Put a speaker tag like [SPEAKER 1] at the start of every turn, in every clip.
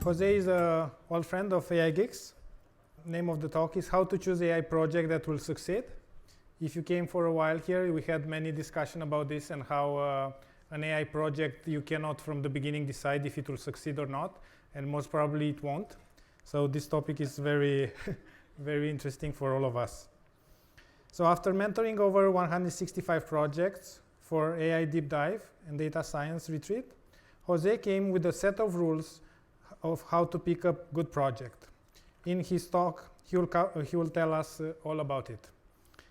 [SPEAKER 1] Jose is an old friend of AI Geeks. Name of the talk is How to Choose AI Project That Will Succeed. If you came for a while here, we had many discussion about this and how an AI project, you cannot from the beginning decide if it will succeed or not, and most probably it won't. So this topic is very, very interesting for all of us. So after mentoring over 165 projects for AI Deep Dive and Data Science Retreat, Jose came with a set of rules of how to pick a good project. In his talk, he will tell us all about it.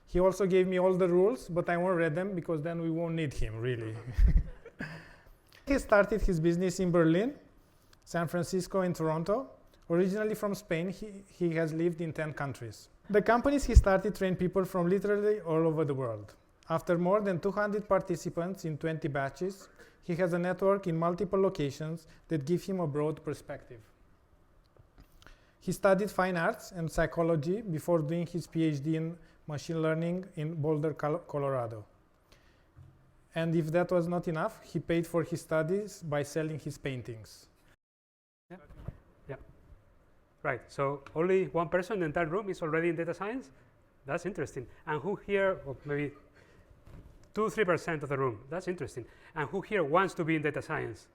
[SPEAKER 1] He also gave me all the rules, but I won't read them because then we won't need him, really. He started his business in Berlin, San Francisco, and Toronto. Originally from Spain, he has lived in 10 countries. The companies he started train people from literally all over the world. After more than 200 participants in 20 batches, he has a network in multiple locations that give him a broad perspective. He studied fine arts and psychology before doing his Ph.D. in machine learning in Boulder, Colorado. And if that was not enough, he paid for his studies by selling his paintings.
[SPEAKER 2] Yeah. Yeah. Right. So only one person in the entire room is already in data science? That's interesting. And who here, or maybe 2-3% of the room, that's interesting. And who here wants to be in data science?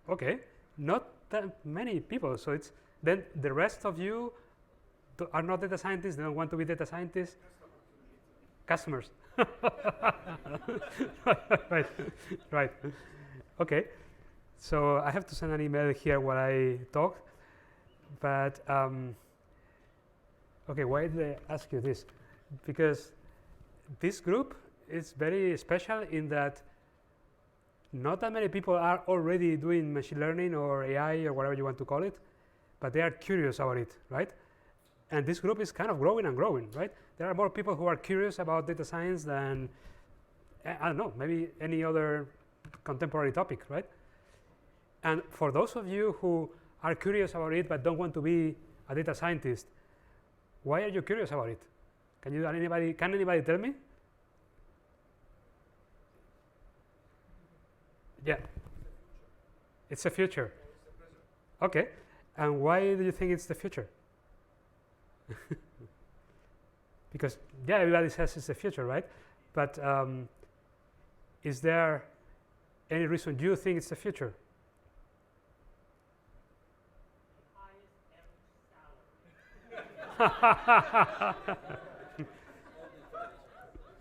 [SPEAKER 2] Okay, not that many people. So it's then the rest of you are not data scientists, they don't want to be data scientists. Customers. Right, right. Okay, so I have to send an email here while I talk. But okay, why did I ask you this? Because this group is very special in that not that many people are already doing machine learning or AI or whatever you want to call it, but they are curious about it, right? And this group is kind of growing and growing, right? There are more people who are curious about data science than, I don't know, maybe any other contemporary topic, right? And for those of you who are curious about it but don't want to be a data scientist, why are you curious about it? Can anybody tell me? Yeah. It's the future. Okay. And why do you think it's the future? Because, yeah, everybody says it's the future, right? But is there any reason you think it's the future?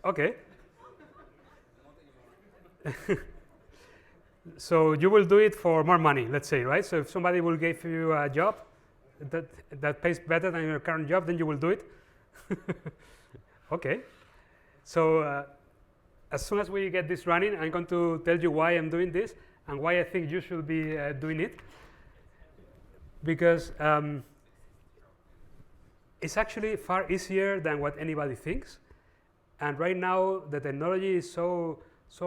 [SPEAKER 2] Okay. So you will do it for more money, let's say, right? So if somebody will give you a job that pays better than your current job, then you will do it. Okay. So as soon as we get this running, I'm going to tell you why I'm doing this and why I think you should be doing it. Because it's actually far easier than what anybody thinks. And right now, the technology is so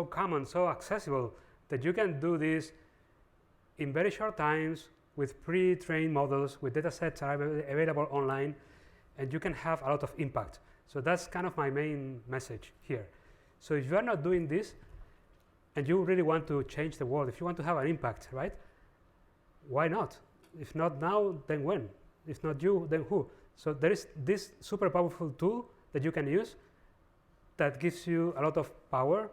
[SPEAKER 2] common, so accessible, that you can do this in very short times with pre-trained models, with data sets that are available online, and you can have a lot of impact. So that's kind of my main message here. So if you are not doing this, and you really want to change the world, if you want to have an impact, right? Why not? If not now, then when? If not you, then who? So there is this super powerful tool that you can use that gives you a lot of power.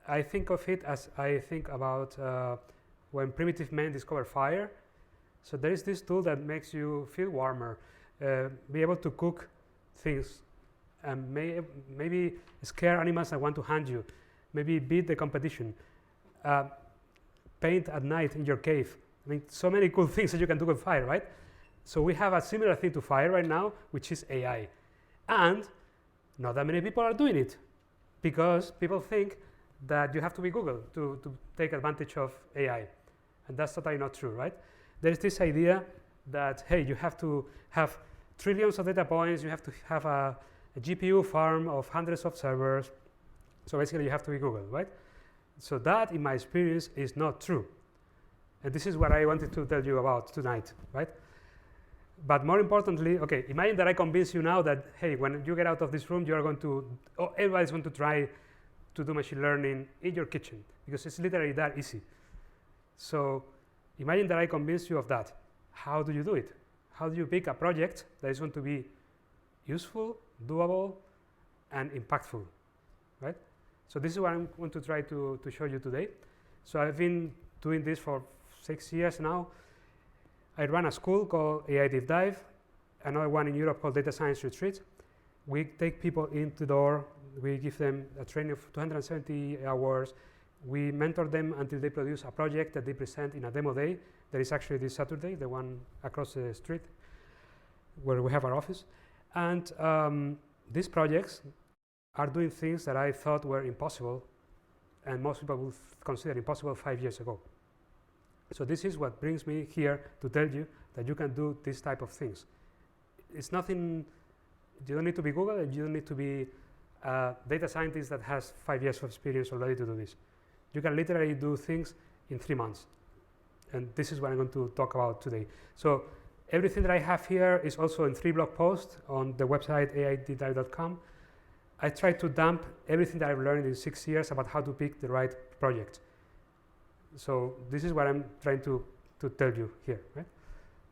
[SPEAKER 2] I think of it as I think about when primitive men discovered fire. So there is this tool that makes you feel warmer, be able to cook things, and maybe scare animals that want to hunt you, maybe beat the competition, paint at night in your cave. I mean, so many cool things that you can do with fire, right? So we have a similar thing to fire right now, which is AI. And not that many people are doing it because people think that you have to be Google to take advantage of AI. And that's totally not true, right? There's this idea that, hey, you have to have trillions of data points, you have to have a GPU farm of hundreds of servers. So basically, you have to be Google, right? So that, in my experience, is not true. And this is what I wanted to tell you about tonight, right? But more importantly, okay, imagine that I convince you now that, hey, when you get out of this room, you are going to, everybody's going to try to do machine learning in your kitchen, because it's literally that easy. So imagine that I convince you of that. How do you do it? How do you pick a project that is going to be useful, doable, and impactful, right? So this is what I'm going to try to show you today. So I've been doing this for 6 years now. I run a school called AI Deep Dive, another one in Europe called Data Science Retreat. We take people into the door, we give them a training of 270 hours, we mentor them until they produce a project that they present in a demo day. That is actually this Saturday, the one across the street where we have our office. And these projects are doing things that I thought were impossible, and most people would consider impossible 5 years ago. So this is what brings me here to tell you that you can do this type of things. It's nothing, you don't need to be Google, and you don't need to be a data scientist that has 5 years of experience already to do this. You can literally do things in 3 months. And this is what I'm going to talk about today. So everything that I have here is also in 3 blog posts on the website aideepdive.com. I try to dump everything that I've learned in 6 years about how to pick the right project. So this is what I'm trying to tell you here, right?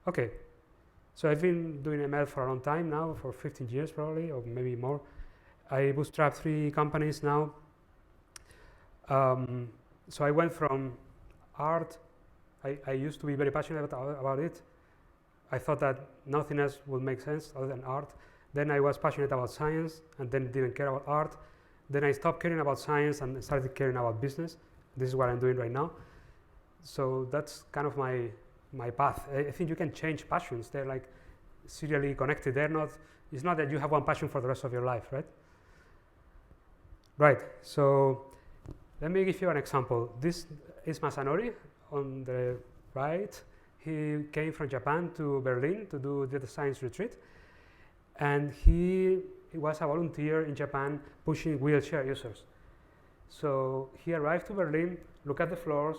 [SPEAKER 2] Okay, so I've been doing ML for a long time now, for 15 years probably, or maybe more. I bootstrapped 3 companies now. So I went from art, I used to be very passionate about it. I thought that nothing else would make sense other than art. Then I was passionate about science, and then didn't care about art. Then I stopped caring about science and started caring about business. This is what I'm doing right now. So that's kind of my path. I think you can change passions. They're like serially connected. It's not that you have one passion for the rest of your life, right? Right, so let me give you an example. This is Masanori on the right. He came from Japan to Berlin to do data science retreat. And he was a volunteer in Japan pushing wheelchair users. So he arrived to Berlin, looked at the floors,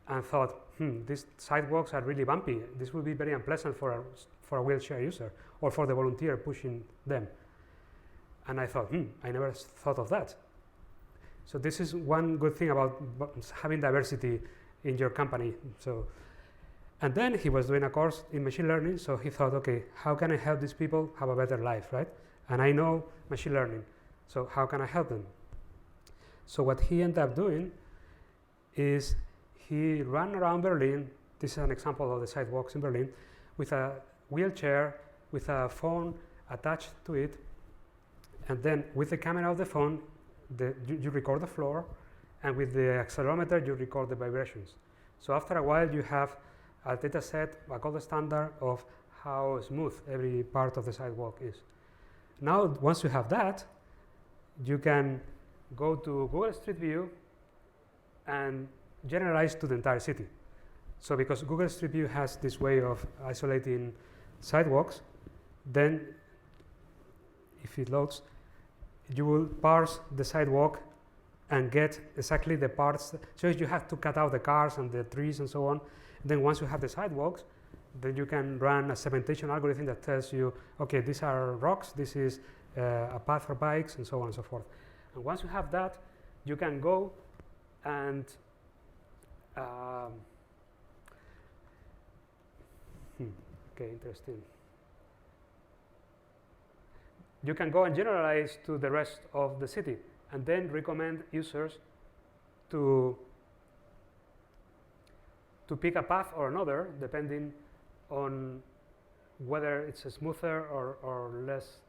[SPEAKER 2] and thought, these sidewalks are really bumpy. This will be very unpleasant for a wheelchair user or for the volunteer pushing them. And I thought, I never thought of that. So this is one good thing about having diversity in your company. And then he was doing a course in machine learning, so he thought, okay, how can I help these people have a better life, right? And I know machine learning, so how can I help them? So what he ended up doing is he ran around Berlin. This is an example of the sidewalks in Berlin, with a wheelchair, with a phone attached to it, and then with the camera of the phone, you record the floor, and with the accelerometer, you record the vibrations. So after a while, you have a data set, a gold standard of how smooth every part of the sidewalk is. Now, once you have that, you can go to Google Street View and generalize to the entire city. So because Google Street View has this way of isolating sidewalks, then if it loads, you will parse the sidewalk and get exactly the parts. So you have to cut out the cars and the trees and so on. And then once you have the sidewalks, then you can run a segmentation algorithm that tells you, okay, these are rocks, this is a path for bikes, and so on and so forth. And once you have that, you can go and okay, interesting. You can go and generalize to the rest of the city, and then recommend users to pick a path or another, depending on whether it's a smoother or less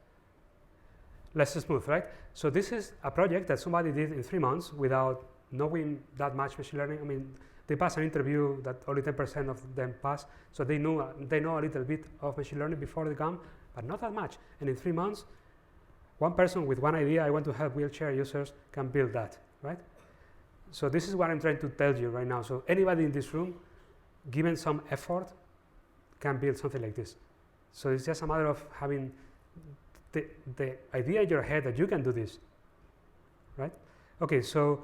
[SPEAKER 2] smooth, right? So this is a project that somebody did in 3 months without knowing that much machine learning. I mean, they passed an interview that only 10% of them pass, so they know a little bit of machine learning before they come, but not that much. And in 3 months, one person with one idea, I want to help wheelchair users, can build that, right? So this is what I'm trying to tell you right now. So anybody in this room, given some effort, can build something like this. So it's just a matter of having the idea in your head that you can do this, right? Okay, so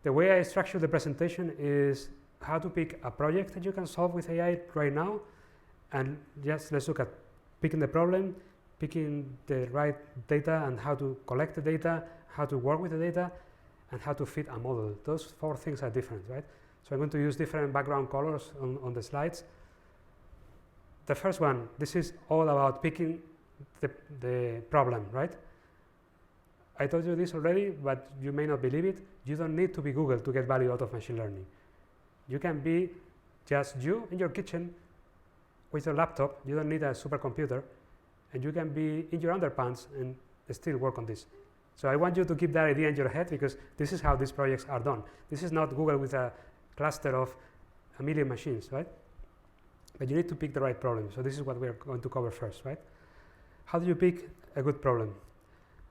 [SPEAKER 2] the way I structure the presentation is how to pick a project that you can solve with AI right now, and just let's look at picking the problem, picking the right data and how to collect the data, how to work with the data, and how to fit a model. Those 4 things are different, right? So I'm going to use different background colors on the slides. The first one, this is all about picking the problem, right? I told you this already, but you may not believe it. You don't need to be Google to get value out of machine learning. You can be just you in your kitchen with your laptop. You don't need a supercomputer, and you can be in your underpants and still work on this. So I want you to keep that idea in your head, because this is how these projects are done. This is not Google with a cluster of a million machines, right? But you need to pick the right problem. So this is what we're going to cover first, right? How do you pick a good problem?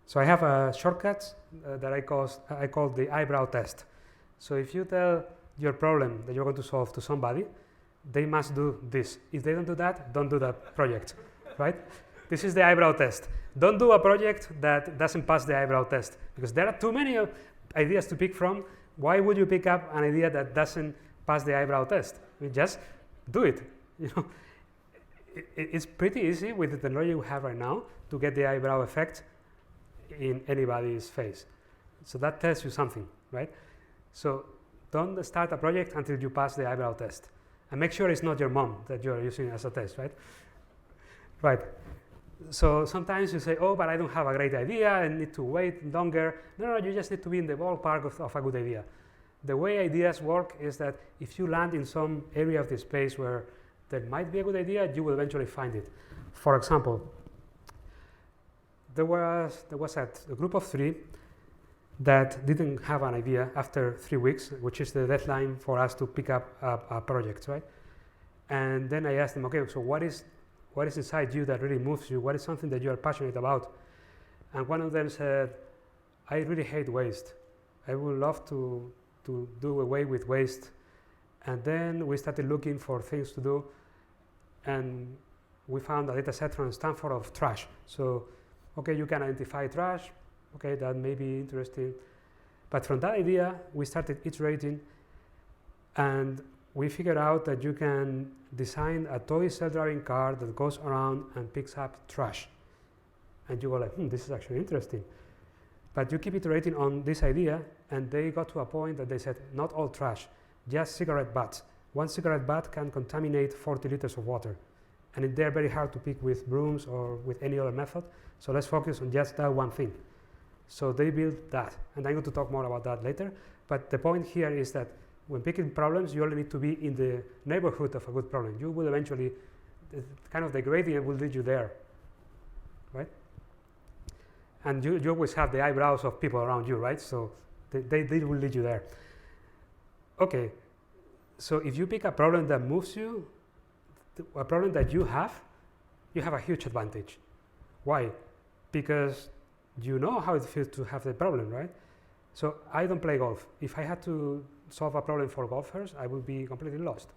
[SPEAKER 2] So I have a shortcut that I call the eyebrow test. So if you tell your problem that you're going to solve to somebody, they must do this. If they don't do that, don't do that project, right? This is the eyebrow test. Don't do a project that doesn't pass the eyebrow test, because there are too many ideas to pick from. Why would you pick up an idea that doesn't pass the eyebrow test? I mean, just do it. You know, it's pretty easy with the technology we have right now to get the eyebrow effect in anybody's face. So that tells you something, right? So don't start a project until you pass the eyebrow test, and make sure it's not your mom that you're using as a test, right? Right. So sometimes you say, oh, but I don't have a great idea, I need to wait longer. No, you just need to be in the ballpark of a good idea. The way ideas work is that if you land in some area of the space where there might be a good idea, you will eventually find it. For example, there was a group of 3 that didn't have an idea after 3 weeks, which is the deadline for us to pick up a project, right? And then I asked them, okay, so what is inside you that really moves you? What is something that you are passionate about? And one of them said, I really hate waste. I would love to do away with waste. And then we started looking for things to do, and we found a data set from Stanford of trash. So, okay, you can identify trash. Okay, that may be interesting. But from that idea, we started iterating, and we figured out that you can design a toy self-driving car that goes around and picks up trash. And you go like, this is actually interesting. But you keep iterating on this idea, and they got to a point that they said, not all trash, just cigarette butts. One cigarette butt can contaminate 40 liters of water. And they're very hard to pick with brooms or with any other method. So let's focus on just that one thing. So they built that. And I'm going to talk more about that later. But the point here is that when picking problems, you only need to be in the neighborhood of a good problem. You will eventually, kind of the gradient will lead you there, right? And you always have the eyebrows of people around you, right? So they will lead you there. Okay, so if you pick a problem that moves you, a problem that you have a huge advantage. Why? Because you know how it feels to have the problem, right? So I don't play golf. If I had to solve a problem for golfers, I would be completely lost.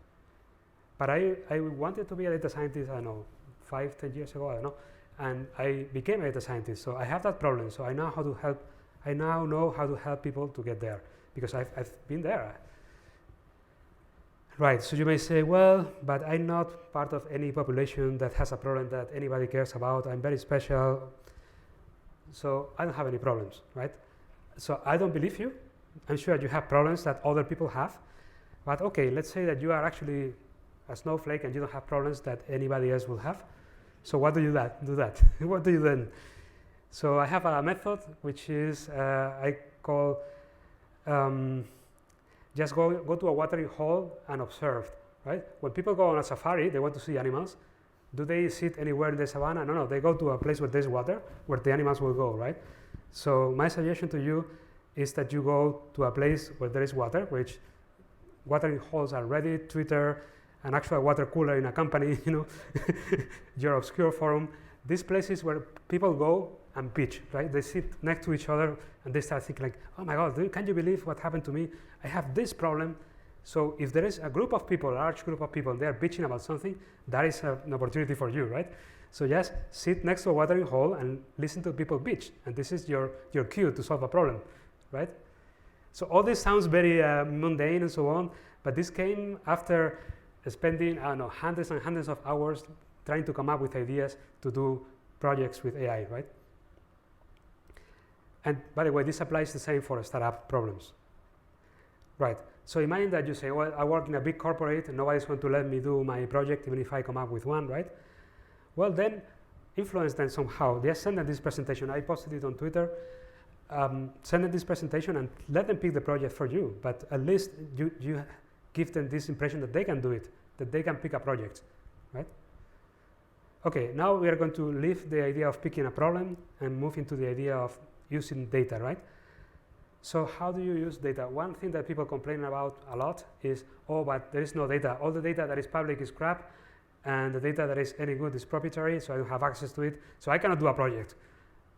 [SPEAKER 2] But I wanted to be a data scientist, I don't know, 5, 10 years ago, I don't know, and I became a data scientist. So I have that problem. So I know how to help. I now know how to help people to get there, because I've been there. Right, so you may say, well, but I'm not part of any population that has a problem that anybody cares about. I'm very special, so I don't have any problems, right? So I don't believe you. I'm sure you have problems that other people have. But okay, let's say that you are actually a snowflake and you don't have problems that anybody else will have. So what do you do that? What do you then? So I have a method which is, I call, just go to a watering hole and observe, right? When people go on a safari, they want to see animals. Do they sit anywhere in the savannah? No, they go to a place where there's water, where the animals will go, right? So my suggestion to you is that you go to a place where there is water, which watering holes are Reddit, Twitter, an actual water cooler in a company, you know, your obscure forum. These places where people go and pitch, right? They sit next to each other and they start thinking like, oh my God, can you believe what happened to me? I have this problem. So if there is a group of people, a large group of people, they are bitching about something, that is an opportunity for you, right? So just sit next to a watering hole and listen to people bitch. And this is your cue to solve a problem, right? So all this sounds very mundane and so on, but this came after spending, I don't know, hundreds and hundreds of hours trying to come up with ideas to do projects with AI, right? And by the way, this applies the same for startup problems. Right. So imagine that you say, well, I work in a big corporate and nobody's going to let me do my project even if I come up with one, right? Well, then influence them somehow. Just send them this presentation. I posted it on Twitter. Send them this presentation and let them pick the project for you. But at least you give them this impression that they can do it, that they can pick a project, right? Okay, now we are going to leave the idea of picking a problem and move into the idea of using data, right? So how do you use data? One thing that people complain about a lot is, oh, but there is no data. All the data that is public is crap, and the data that is any good is proprietary, so I don't have access to it, so I cannot do a project.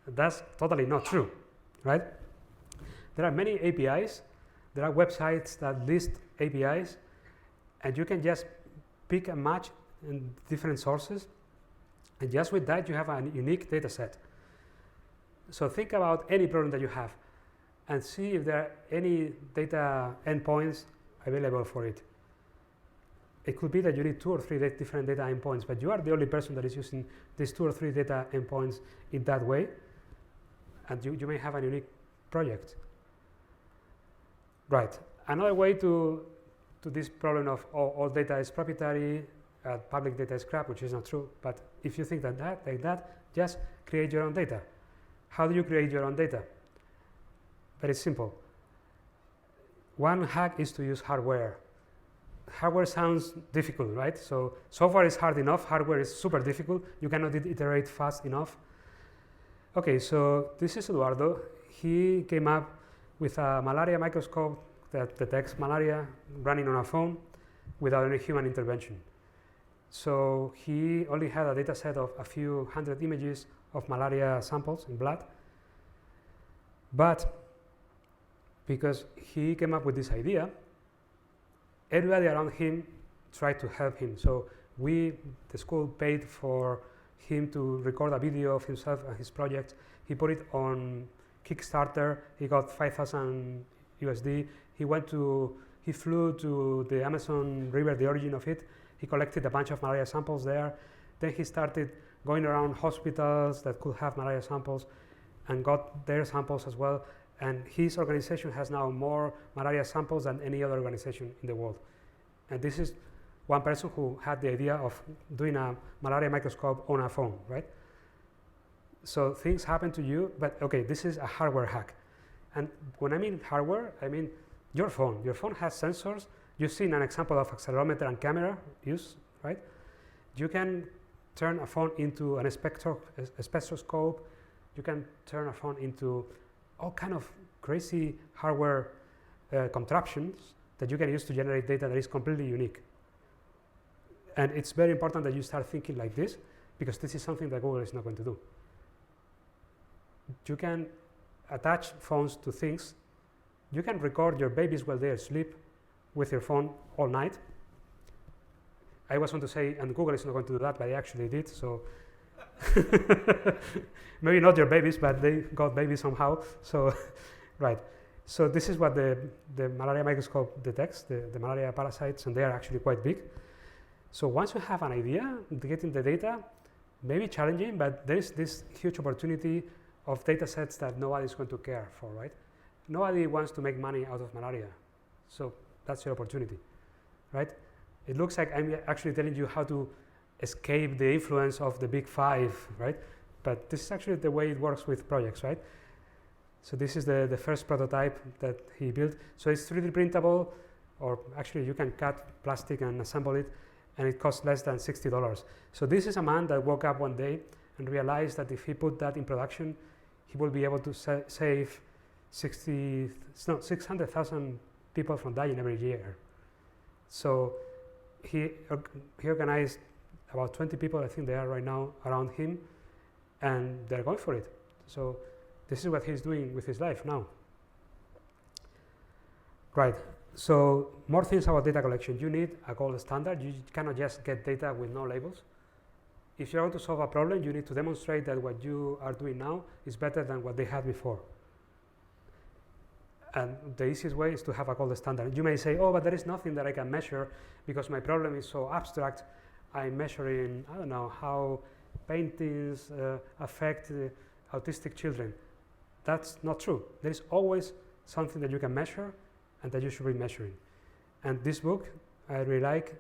[SPEAKER 2] That's totally not true, right? There are many APIs. There are websites that list APIs, and you can just pick and match in different sources, and just with that, you have a unique data set. So think about any problem that you have and see if there are any data endpoints available for it. It could be that you need 2 or 3 different data endpoints, but you are the only person that is using these 2 or 3 data endpoints in that way, and you may have a unique project. Right. Another way to this problem of all data is proprietary, public data is crap, which is not true, but if you think like that, just create your own data. How do you create your own data? Very simple. One hack is to use hardware. Hardware sounds difficult, right? So software is hard enough, hardware is super difficult. You cannot iterate fast enough. Okay, so this is Eduardo. He came up with a malaria microscope that detects malaria running on a phone without any human intervention. So he only had a data set of a few hundred images of malaria samples in blood. But because he came up with this idea, everybody around him tried to help him. So the school paid for him to record a video of himself and his project. He put it on Kickstarter. He got 5,000 USD. He flew to the Amazon River, the origin of it. He collected a bunch of malaria samples there. Then he started going around hospitals that could have malaria samples and got their samples as well. And his organization has now more malaria samples than any other organization in the world. And this is one person who had the idea of doing a malaria microscope on a phone, right? So things happen to you, but okay, this is a hardware hack. And when I mean hardware, I mean your phone. Your phone has sensors. You've seen an example of accelerometer and camera use, right? You can turn a phone into a spectroscope. You can turn a phone into all kind of crazy hardware contraptions that you can use to generate data that is completely unique. And it's very important that you start thinking like this, because this is something that Google is not going to do. You can attach phones to things. You can record your babies while they are asleep with your phone all night. I was going to say, and Google is not going to do that, but they actually did, so maybe not your babies, but they got babies somehow. So, right. So this is what the malaria microscope detects, the malaria parasites, and they are actually quite big. So once you have an idea, getting the data may be challenging, but there is this huge opportunity of data sets that nobody is going to care for, right? Nobody wants to make money out of malaria. So that's your opportunity, right? It looks like I'm actually telling you how to escape the influence of the big five, right? But this is actually the way it works with projects, right? So this is the first prototype that he built. So it's 3D printable, or actually you can cut plastic and assemble it, and it costs less than $60. So this is a man that woke up one day and realized that if he put that in production, he will be able to save 600,000 people from dying every year. So he organized about 20 people, I think they are right now, around him, and they're going for it. So this is what he's doing with his life now. Right, so more things about data collection. You need a gold standard. You cannot just get data with no labels. If you're going to solve a problem, you need to demonstrate that what you are doing now is better than what they had before. And the easiest way is to have a gold standard. You may say, oh, but there is nothing that I can measure because my problem is so abstract. I'm measuring, I don't know, how paintings affect autistic children. That's not true. There is always something that you can measure and that you should be measuring. And this book I really like,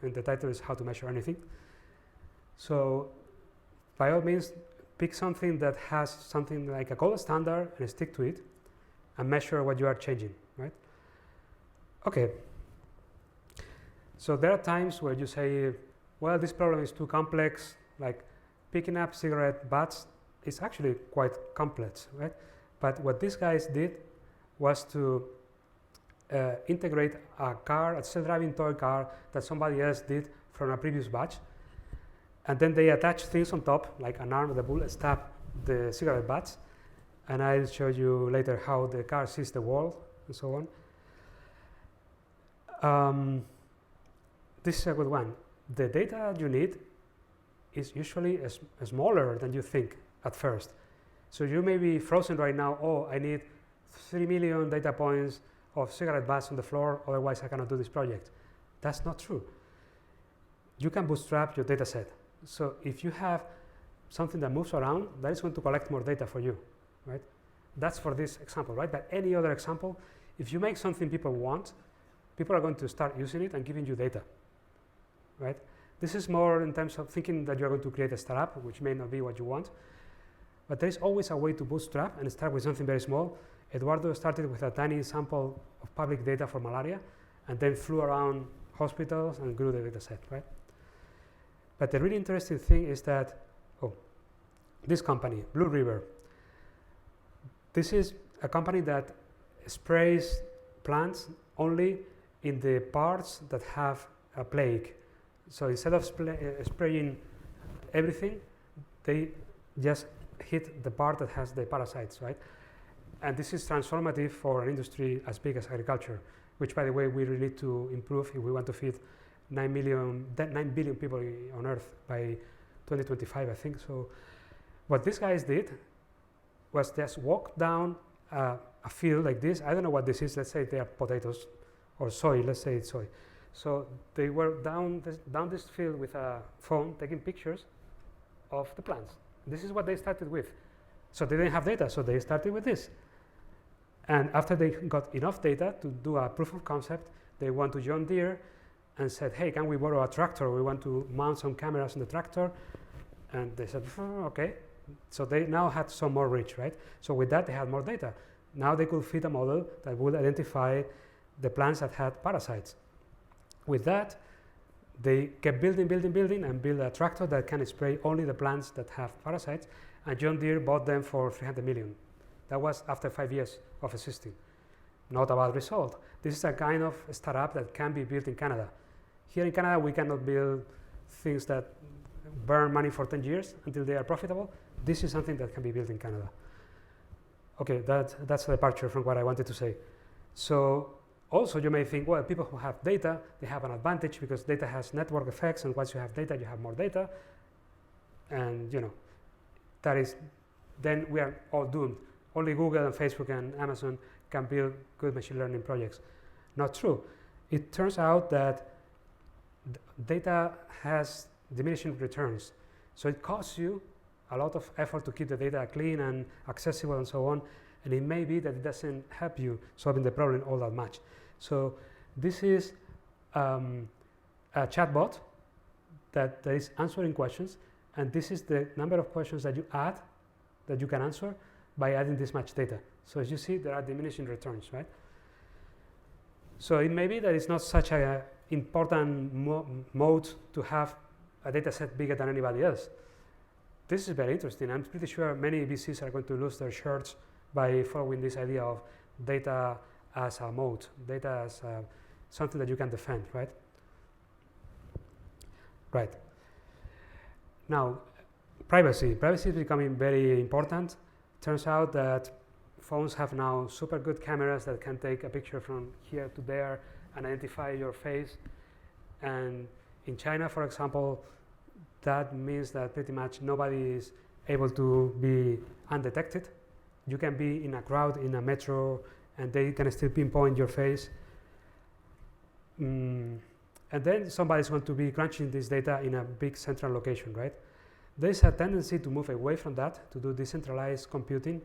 [SPEAKER 2] and the title is How to Measure Anything. So by all means, pick something that has something like a gold standard and stick to it and measure what you are changing, right? Okay. So there are times where you say, well, this problem is too complex, like picking up cigarette butts is actually quite complex, right? But what these guys did was to integrate a car, a self-driving toy car that somebody else did from a previous batch, and then they attach things on top, like an arm that will stab the cigarette butts, and I'll show you later how the car sees the world and so on. This is a good one. The data you need is usually smaller than you think at first. So you may be frozen right now, oh, I need 3 million data points of cigarette butts on the floor, otherwise I cannot do this project. That's not true. You can bootstrap your data set. So if you have something that moves around, that is going to collect more data for you, right? That's for this example, right? But any other example, if you make something people want, people are going to start using it and giving you data, right? This is more in terms of thinking that you're going to create a startup, which may not be what you want. But there is always a way to bootstrap and start with something very small. Eduardo started with a tiny sample of public data for malaria and then flew around hospitals and grew the data set, right? But the really interesting thing is that, this company, Blue River, this is a company that sprays plants only in the parts that have a plague. So instead of spraying everything, they just hit the part that has the parasites, right? And this is transformative for an industry as big as agriculture, which, by the way, we really need to improve if we want to feed 9 billion people on Earth by 2025, I think. So what these guys did was just walk down a field like this. I don't know what this is. Let's say they are potatoes or soy. Let's say it's soy. So they were down this field with a phone taking pictures of the plants. This is what they started with. So they didn't have data, so they started with this. And after they got enough data to do a proof of concept, they went to John Deere and said, hey, can we borrow a tractor? We want to mount some cameras in the tractor. And they said, okay. So they now had some more reach, right? So with that, they had more data. Now they could feed a model that would identify the plants that had parasites. With that, they kept building, and build a tractor that can spray only the plants that have parasites. And John Deere bought them for 300 million. That was after 5 years of existing. Not a bad result. This is a kind of startup that can be built in Canada. Here in Canada, we cannot build things that burn money for 10 years until they are profitable. This is something that can be built in Canada. Okay, that's a departure from what I wanted to say. So also you may think, well, people who have data, they have an advantage because data has network effects, and once you have data, you have more data. And that is, then we are all doomed. Only Google and Facebook and Amazon can build good machine learning projects. Not true. It turns out that data has diminishing returns. So it costs you a lot of effort to keep the data clean and accessible and so on. And it may be that it doesn't help you solving the problem all that much. So this is a chatbot that is answering questions. And this is the number of questions that you add, that you can answer by adding this much data. So as you see, there are diminishing returns, right? So it may be that it's not such an important mode to have a data set bigger than anybody else. This is very interesting. I'm pretty sure many VCs are going to lose their shirts by following this idea of data as a mode, data as something that you can defend, right? Right. Now, privacy. Privacy is becoming very important. Turns out that phones have now super good cameras that can take a picture from here to there and identify your face. And in China, for example, that means that pretty much nobody is able to be undetected. You can be in a crowd, in a metro, and they can still pinpoint your face. And then somebody's going to be crunching this data in a big central location, right? There's a tendency to move away from that, to do decentralized computing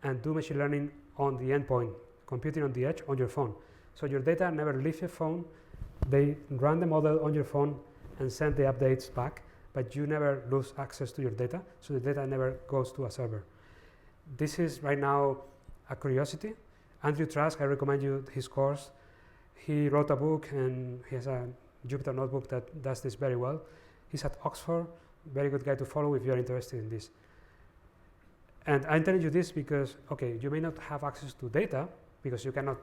[SPEAKER 2] and do machine learning on the endpoint, computing on the edge on your phone. So your data never leaves your phone. They run the model on your phone and send the updates back, but you never lose access to your data, so the data never goes to a server. This is right now a curiosity. Andrew Trask, I recommend you his course. He wrote a book and he has a Jupyter notebook that does this very well. He's at Oxford, very good guy to follow if you're interested in this. And I'm telling you this because, okay, you may not have access to data because you cannot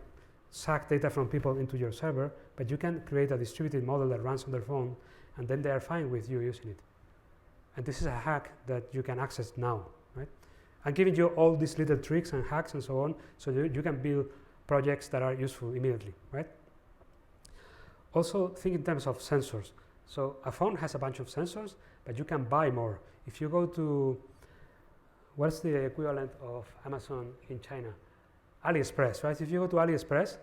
[SPEAKER 2] suck data from people into your server, but you can create a distributed model that runs on their phone, and then they are fine with you using it. And this is a hack that you can access now, right? I'm giving you all these little tricks and hacks and so on, so you can build projects that are useful immediately, right? Also, think in terms of sensors. So a phone has a bunch of sensors, but you can buy more. If you go to, what's the equivalent of Amazon in China? AliExpress, right? If you go to AliExpress,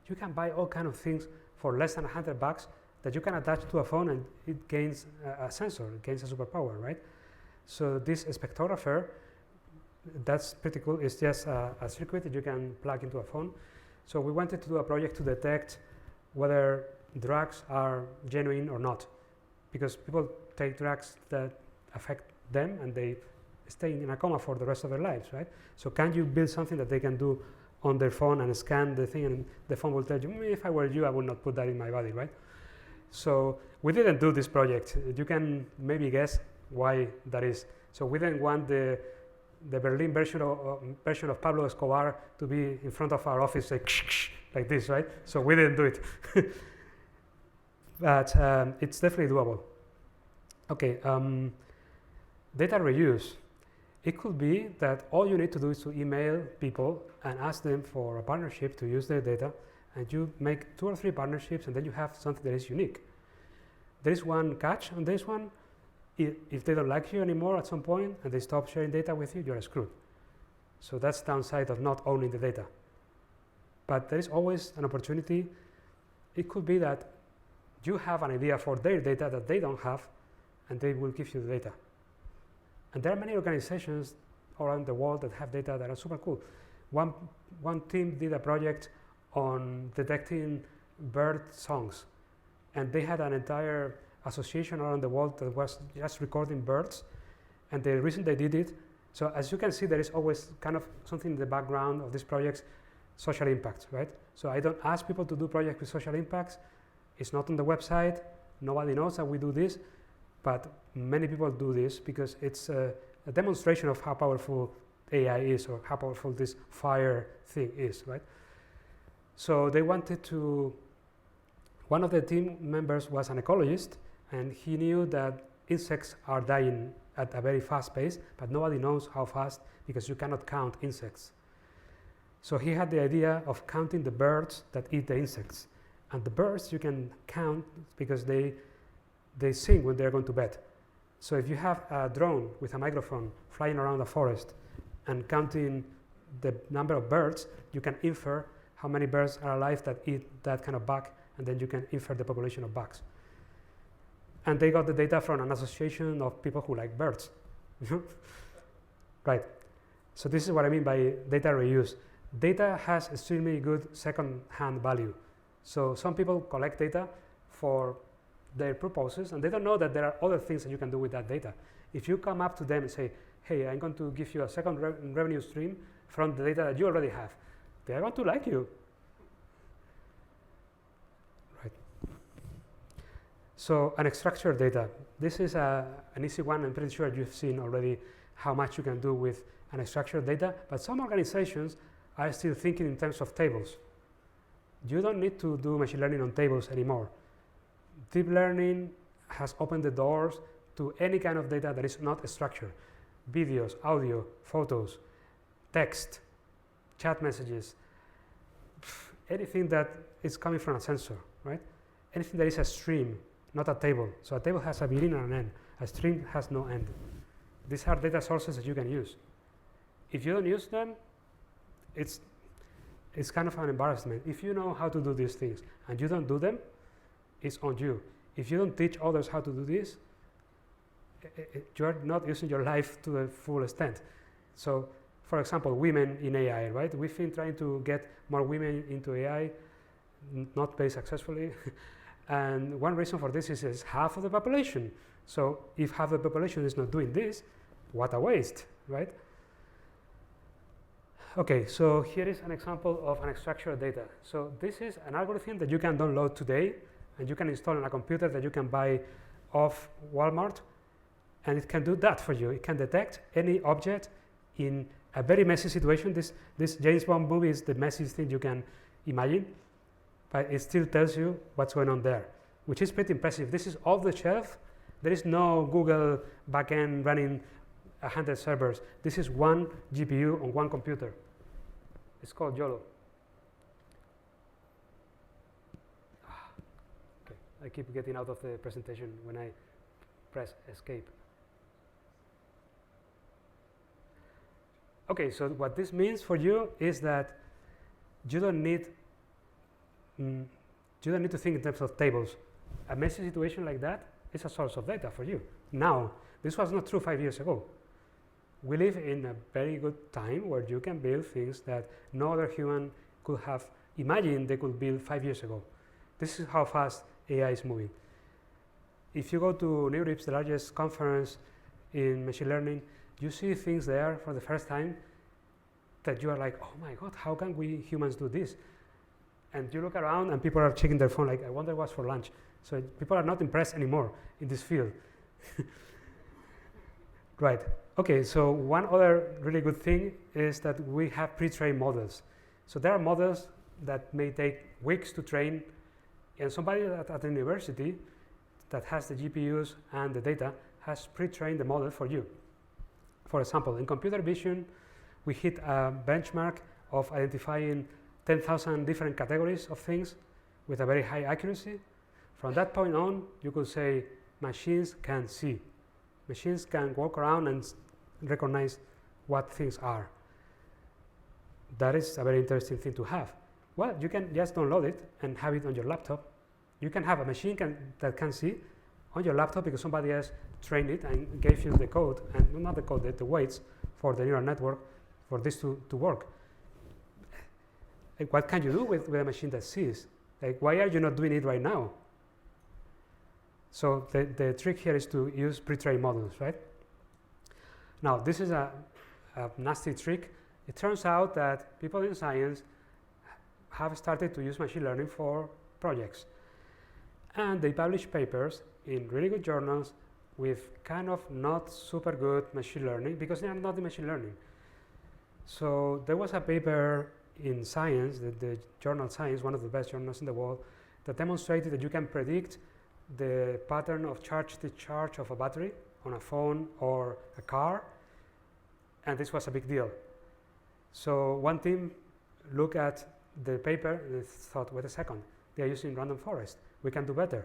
[SPEAKER 2] you can buy all kind of things for less than $100 that you can attach to a phone, and it gains a sensor, it gains a superpower, right? So this spectrographer, that's pretty cool. It's just a circuit that you can plug into a phone. So we wanted to do a project to detect whether drugs are genuine or not, because people take drugs that affect them and they stay in a coma for the rest of their lives, right? So can you build something that they can do on their phone and scan the thing, and the phone will tell you, if I were you, I would not put that in my body, right? So we didn't do this project. You can maybe guess why that is. So we didn't want the Berlin version of Pablo Escobar to be in front of our office like this, right? So we didn't do it. But it's definitely doable. Okay, data reuse. It could be that all you need to do is to email people and ask them for a partnership to use their data, and you make 2 or 3 partnerships, and then you have something that is unique. There is one catch on this one. If they don't like you anymore at some point and they stop sharing data with you, you're screwed. So that's the downside of not owning the data. But there is always an opportunity. It could be that you have an idea for their data that they don't have, and they will give you the data. And there are many organizations around the world that have data that are super cool. One team did a project on detecting bird songs, and they had an entire association around the world that was just recording birds. And the reason they did it, so as you can see, there is always kind of something in the background of these projects, social impacts, right? So I don't ask people to do projects with social impacts. It's not on the website. Nobody knows that we do this, but many people do this because it's a demonstration of how powerful AI is, or how powerful this fire thing is, right? So they wanted to, one of the team members was an ecologist, and he knew that insects are dying at a very fast pace, but nobody knows how fast because you cannot count insects. So he had the idea of counting the birds that eat the insects. And the birds you can count because they sing when they're going to bed. So if you have a drone with a microphone flying around a forest and counting the number of birds, you can infer how many birds are alive that eat that kind of bug, and then you can infer the population of bugs. And they got the data from an association of people who like birds. Right. So this is what I mean by data reuse. Data has extremely good second-hand value. So some people collect data for their purposes, and they don't know that there are other things that you can do with that data. If you come up to them and say, hey, I'm going to give you a second revenue stream from the data that you already have, they are going to like you. Right. So unstructured data. This is an easy one. I'm pretty sure you've seen already how much you can do with unstructured data, but some organizations are still thinking in terms of tables. You don't need to do machine learning on tables anymore. Deep learning has opened the doors to any kind of data that is not structured. Videos, audio, photos, text, chat messages, anything that is coming from a sensor, right? Anything that is a stream, not a table. So a table has a beginning and an end. A stream has no end. These are data sources that you can use. If you don't use them, it's kind of an embarrassment. If you know how to do these things and you don't do them, it's on you. If you don't teach others how to do this, you're not using your life to the full extent. So, for example, women in AI, right? We've been trying to get more women into AI. not very successfully. And one reason for this is half of the population. So if half the population is not doing this, what a waste, right? Okay, so here is an example of unstructured data. So this is an algorithm that you can download today, and you can install on a computer that you can buy off Walmart, and it can do that for you. It can detect any object in a very messy situation. This James Bond movie is the messiest thing you can imagine, but it still tells you what's going on there, which is pretty impressive. This is off the shelf. There is no Google backend running 100 servers. This is one GPU on one computer. It's called YOLO. Okay, I keep getting out of the presentation when I press escape. Okay, so what this means for you is that you don't need to think in terms of tables. A messy situation like that is a source of data for you. Now, this was not true 5 years ago. We live in a very good time where you can build things that no other human could have imagined they could build 5 years ago. This is how fast AI is moving. If you go to NeurIPS, the largest conference in machine learning, you see things there for the first time that you are like, oh my God, how can we humans do this? And you look around and people are checking their phone like, I wonder what's for lunch. So people are not impressed anymore in this field. Right. Okay, so one other really good thing is that we have pre-trained models. So there are models that may take weeks to train, and somebody at the university that has the GPUs and the data has pre-trained the model for you. For example, in computer vision, we hit a benchmark of identifying 10,000 different categories of things with a very high accuracy. From that point on, you could say machines can see. Machines can walk around and recognize what things are. That is a very interesting thing to have. Well, you can just download it and have it on your laptop. You can have a machine that can see on your laptop because somebody else trained it and gave you the code, and not the code, the weights for the neural network for this to work. Like, what can you do with a machine that sees? Like, why are you not doing it right now? So the trick here is to use pre-trained models, right? Now, this is a nasty trick. It turns out that people in science have started to use machine learning for projects. And they publish papers in really good journals with kind of not super good machine learning because they are not in machine learning. So there was a paper in Science, the journal Science, one of the best journals in the world, that demonstrated that you can predict the pattern of charge-discharge of a battery on a phone or a car, and this was a big deal. So one team looked at the paper and thought, wait a second, they are using random forest, we can do better.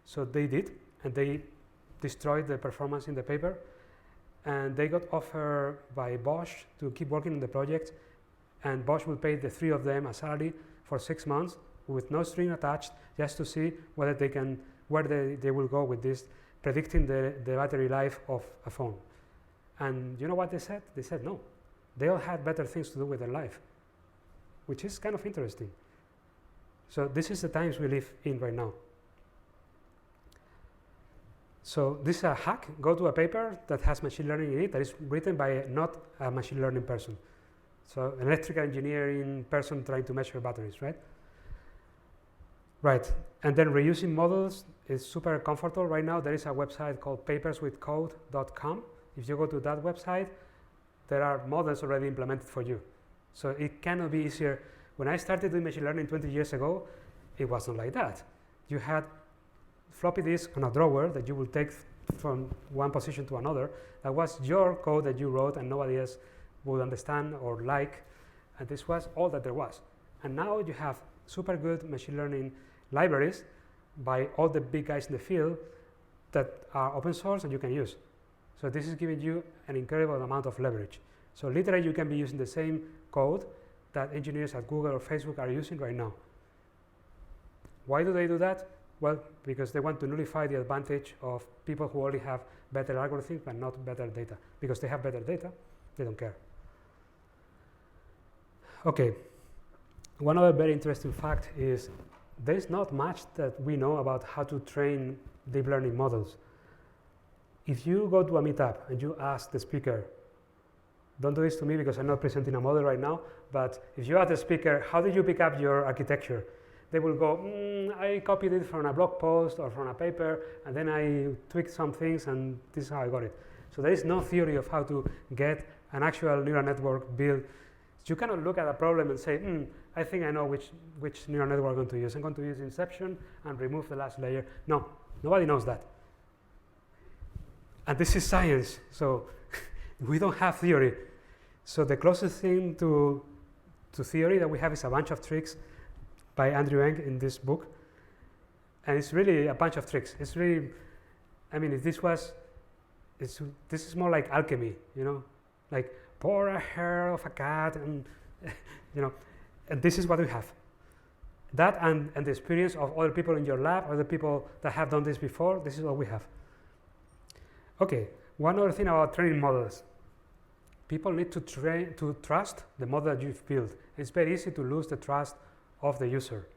[SPEAKER 2] So they did, and they destroyed the performance in the paper, and they got offered by Bosch to keep working on the project, and Bosch will pay the three of them a salary for 6 months with no string attached, just to see whether they can, where they will go with this, predicting the battery life of a phone. And you know what they said? They said no. They all had better things to do with their life, which is kind of interesting. So this is the times we live in right now. So this is a hack. Go to a paper that has machine learning in it that is written by not a machine learning person. So an electrical engineering person trying to measure batteries, right? Right, and then reusing models is super comfortable right now. There is a website called paperswithcode.com. If you go to that website, there are models already implemented for you. So it cannot be easier. When I started doing machine learning 20 years ago, it wasn't like that. You had floppy disk on a drawer that you will take from one position to another. That was your code that you wrote and nobody else would understand or like, and this was all that there was. And now you have super good machine learning libraries by all the big guys in the field that are open source and you can use. So this is giving you an incredible amount of leverage. So literally you can be using the same code that engineers at Google or Facebook are using right now. Why do they do that? Well, because they want to nullify the advantage of people who only have better algorithms but not better data. Because they have better data, they don't care. Okay, one other very interesting fact is there is not much that we know about how to train deep learning models. If you go to a meetup and you ask the speaker, don't do this to me because I'm not presenting a model right now, but if you ask the speaker, how did you pick up your architecture? They will go, I copied it from a blog post or from a paper, and then I tweaked some things, and this is how I got it. So there is no theory of how to get an actual neural network built. You cannot look at a problem and say, I think I know which neural network I'm going to use. I'm going to use inception and remove the last layer. No, nobody knows that. And this is science, so we don't have theory. So the closest thing to theory that we have is a bunch of tricks by Andrew Ng in this book. And it's really a bunch of tricks. It's really, I mean, if this was, this is more like alchemy, you know, like pour a hair of a cat and, you know, and this is what we have. That and the experience of other people in your lab, other people that have done this before, this is what we have. Okay, one other thing about training models. People need to trust the model that you've built. It's very easy to lose the trust of the user.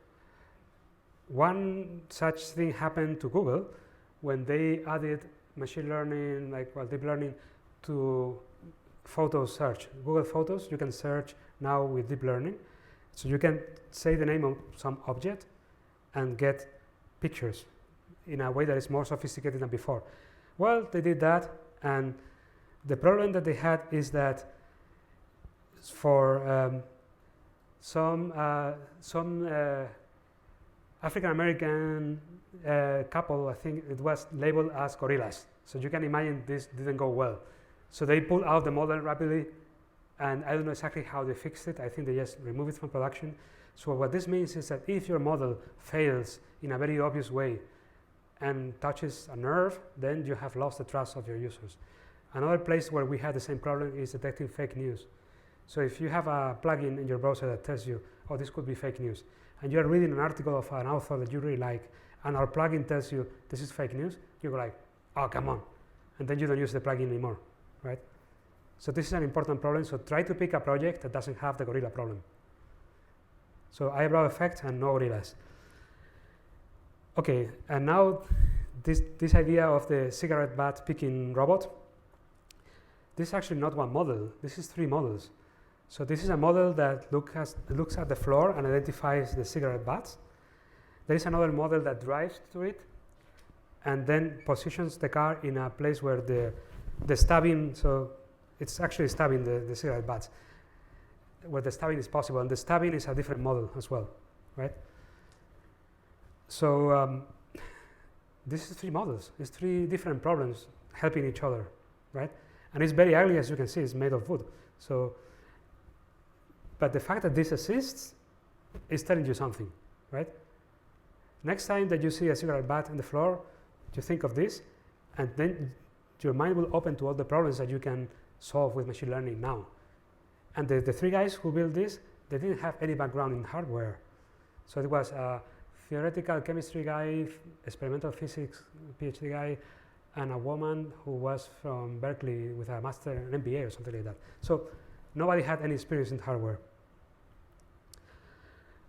[SPEAKER 2] One such thing happened to Google when they added machine learning, deep learning, to photo search. Google Photos, you can search now with deep learning. So you can say the name of some object and get pictures in a way that is more sophisticated than before. Well, they did that, and the problem that they had is that for some African American couple, I think it was labeled as gorillas. So you can imagine this didn't go well. So they pulled out the model rapidly, and I don't know exactly how they fixed it. I think they just removed it from production. So what this means is that if your model fails in a very obvious way and touches a nerve, then you have lost the trust of your users. Another place where we had the same problem is detecting fake news. So if you have a plugin in your browser that tells you, oh, this could be fake news, and you're reading an article of an author that you really like, and our plugin tells you this is fake news, you go like, oh, come on. And then you don't use the plugin anymore, right? So this is an important problem. So try to pick a project that doesn't have the gorilla problem. So eyebrow effect and no gorillas. Okay, and now this idea of the cigarette butt picking robot. This is actually not one model. This is 3 models. So this is a model that looks at the floor and identifies the cigarette butts. There is another model that drives to it and then positions the car in a place where the stabbing, so it's actually stabbing the cigarette butts, where the stabbing is possible. And the stabbing is a different model as well, right? So this is 3 models. It's 3 different problems helping each other, right? And it's very ugly, as you can see. It's made of wood. So, but the fact that this exists is telling you something, right? Next time that you see a cigarette butt on the floor, you think of this, and then your mind will open to all the problems that you can solve with machine learning now. And the 3 guys who built this, they didn't have any background in hardware. So it was a theoretical chemistry guy, experimental physics Ph.D. guy, and a woman who was from Berkeley with a master, an MBA or something like that. So nobody had any experience in hardware.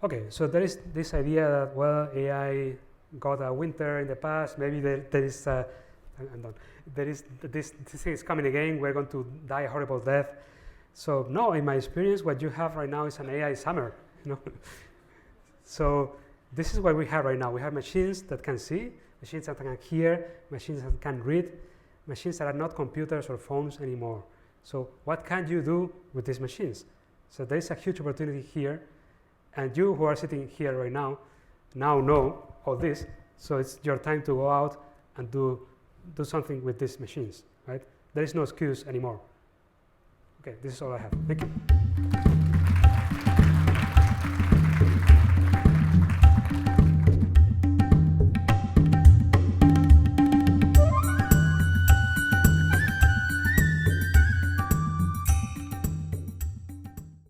[SPEAKER 2] Okay, so there is this idea that, well, AI got a winter in the past. Maybe there is this thing is coming again. We're going to die a horrible death. So no, in my experience, what you have right now is an AI summer. You know? So this is what we have right now. We have machines that can see, machines that can hear, machines that can read, machines that are not computers or phones anymore. So what can you do with these machines? So there is a huge opportunity here, and you who are sitting here right now know all this. So it's your time to go out and do something with these machines, right? There is no excuse anymore. Okay, this is all I have. Thank you.